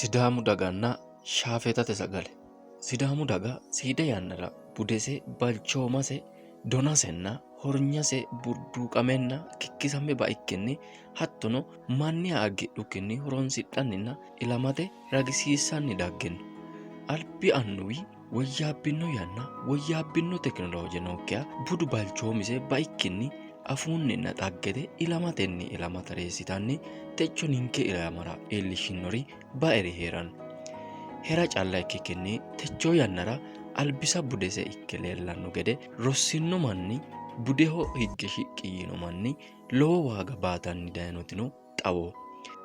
Sidaamu daganna shaafeetate sagale. Sidaamu daga seeda yannara budese, balchoomase, donasenna hornyase burduuqamenna kikkisame baikkinni hattono manniha hagiidhukkinni horonsidhanninna ilamate ragisiissanni daggino. Albi annuwi woyyaabbino yanna woyyaabbino tekinolooje nookkiha budu balchoomise baikkinni afuunninna dhaggete ilamatenni ilama tareessitanni techo ninke ilamara iillishshinori baeri heeranno. Hera calla ikkikkinni techo yannara albisa budese ikke leellanno gede rossino manni budeho higge shiqqi yiino manni lowo waaga baatanni dayinotino xawo.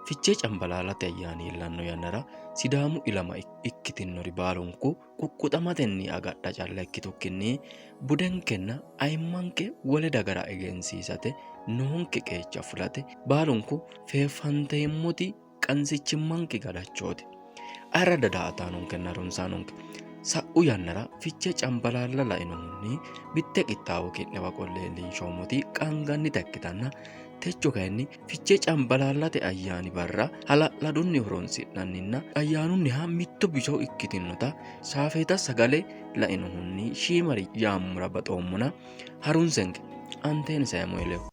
Fichee cambalaalate ayyaani iillanno yannara sidaamu ilama ikkitinori baalunku quqquxamatenni agadha calla ikkitukkinni budenkenna ayimmanke wole dagara egensiisate noonke qeecha fulate baalunku feeffanteemmoti qansichimmanke gadachooti. Ayirra dadaa'ataanonkenna runsaanonke sa'u yannara fichee cambalaalla lainohunni mitte qixxaawo ki'newa qolle leellinshoommoti qaangannita ikkitanna techo kayinni fichee cambalaallate ayyaani barra hala'ladunni horonsi'nanninna ayyaanunniha mitto biso ikkitinota shaafeeta sagale lainohunni shiimari yaammura baxoommona harunsenke anteeni Samueleho.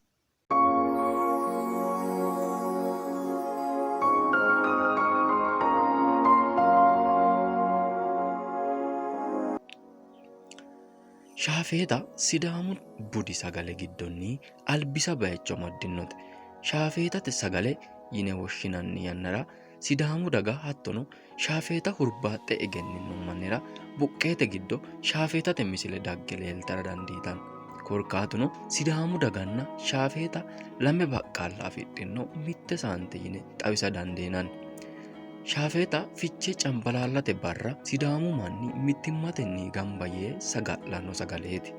Shaafeeta sidaamu budi sagale giddonni albisa bayicho amaddinote. Shaafeetate sagale yine woshshinanni yannara sidaamu daga hattono shaafeeta hurbaaxxe egennino mannira buqqeete giddo shaafeetate misile dagge leeltara dandiitanno. Korkaatuno sidaamu daganna shaafeeta lame baqqaalla afidhino mitte saante yine xawisa dandiinanni. Shaafeeta fichee cambalaallate barra sidaamu manni mittimmatenni gamba yee saga'lanno sagaleeti.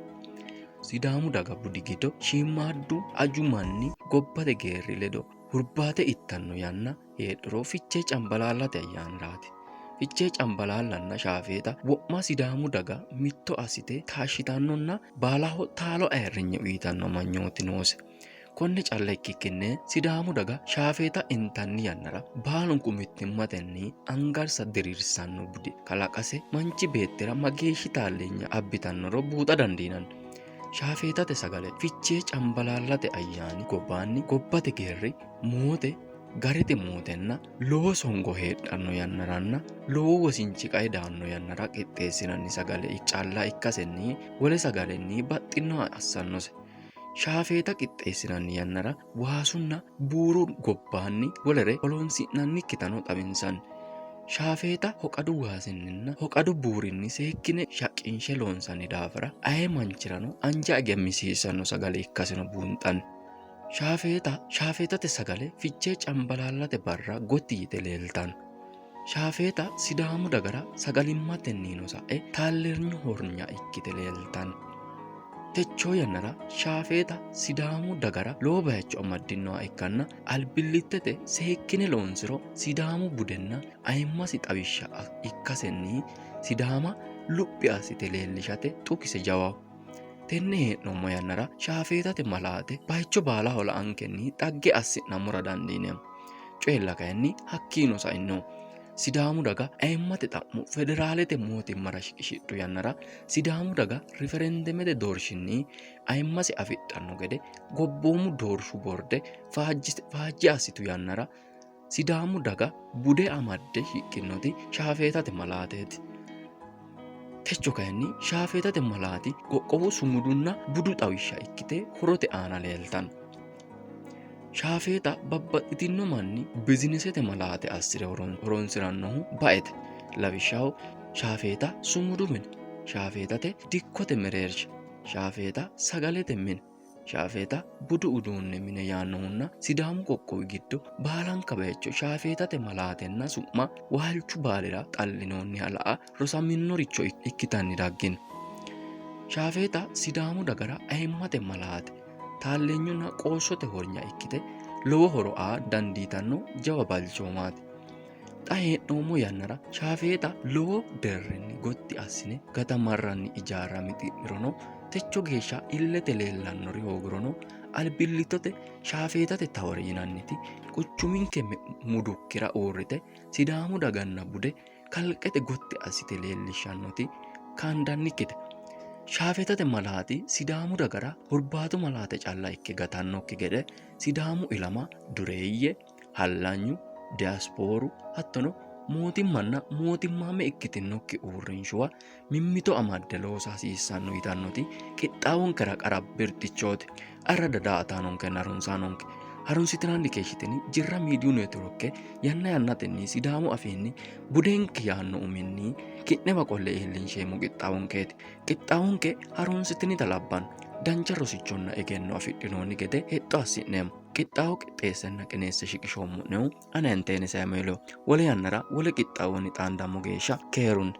Sidaamu daga budi giddo shiimmaaddu aju manni gobbate geerri ledo hurbaate ittanno yanna heedhuro fichee cambalaallate ayyaaniraati. Fichee cambalaallanna shaafeeta wo'ma sidaamu daga mitto assite taashshitannonna baalaho taalo ayirrinye uyitanno manyooti noose. Konne calla ikkikkinne sidaamu daga shaafeeta intanni yannara baalunku mittimmatenni angarsa diriirsanno budi kalaqase manchi beettira mageeshshi taalleenya abbitannoro buuxa dandiinanni. Shaafeetate sagale fichee cambalaallate ayyaani gobbaanni gobbate geerri moote garete mootenna lowo songo heedhanno yannaranna lowo wosinchi qae daanno yannara qixxeessinanni sagale calla ikkasenni wole sagalenni baxxinoha assannose. Shaafeeta qixxeessinanni yannara waasunna buuru gobbaanni wolere horonsi'nannikkitano xawinsanni. Shaafeeta hoqadu waasinninna hoqadu buurinni seekkine shaqqinshe loonsanni daafira aye manchirano anja egemmisiisanno sagale ikkasino buunxanni. Shaafeetate sagale fichee cambalaallate barra gotti yite leeltanno. Shaafeeta sidaamu dagara sagalimmatennino sa'e taalleernyu hornya ikkite leeltanno. Techoo yannara shaafeeta sidaamu dagara lowo bayicho amaddinoha ikkanna albillittete seekkine loonsiro sidaamu budenna ayimmasi xawishsha ikkasenni sidaama luphi assite leellishate xukise jawaho. Tenne hee'noommo yannara shaafeetate malaate bayicho baalaho la"ankenni xagge assi'nammora dandiineemmo. Coyilla kayinni hakkiino sainno sidaamu daga ayimmate xa'mo federaalete mootimmara shiqishidhu yannara sidaamu daga riferendemete doorshinni ayimmasi afidhanno gede gobboomu doorshu borde faajje assitu yannara sidaamu daga bude amadde shiqqinoti shaafeetate malaateeti. Techo kayinni shaafeetate malaati qoqqowu sumudunna budu xawishsha ikkite horote aana leeltanno. Shaafeeta babbaxxitino manni bizinesete malaate assire horonsirannohu baete. Lawishshaho shaafeeta sumudu mine, shaafeetate dikkote mereersha, shaafeeta sagalete mine, shaafeeta budu uduunne mine yaannohunna sidaamu qoqqowi giddo baalanka bayicho shaafeetate malaatenna su'ma waalchu baalira xallinoonniha la'a rosaminoricho ikkitanni daggino. Shaafeeta sidaamu dagara ayimmate malaate taalleenyunna qoossote hornya ikkite lowo horo aa dandiitanno jawa balchoomaati. Xa hee'noommo yannara shaafeeta lowo deerrinni gotti assine gatamarranni ijaarra mixi'nirono techo geeshsha illete leellannori hoogirono albillittete shaafeetate tawore yinanniti quchuminke mudukkira uurrite sidaamu daganna bude kalqete gotti assite leellishshannoti kaandannikkite. Shaafeetate malaati sidaamu dagara hurbaatu malaate calla ikke gatannokki gede sidaamu ilama dureeyye, hallanyu, diaspooru hattono mootimmanna mootimmaame ikkitinokki uurrinshuwa mimmito amadde loosa hasiissanno yitannoti qixxaawonkera qara birxichooti. Arra dadaa'ataanonkenna harunsaanonke harunsitinanni keeshshitini jirra miidiyu neetiworke yanna yannatenni sidaamu afiinni budenki yaanno uminni ki'newa qolle iillinsheemmo qixxaawonkeeti. Qixxaawonke harunsitinita labbanno dancha rosichonna egenno afidhinoonni gede hexxo assi'neemmo. Qixxaawo qixxeessenna qineesse shiqishoommo'nehu ana inteeni Saamueelo wole yannara wole qixxaawonni xaandammo geeshsha keerunni.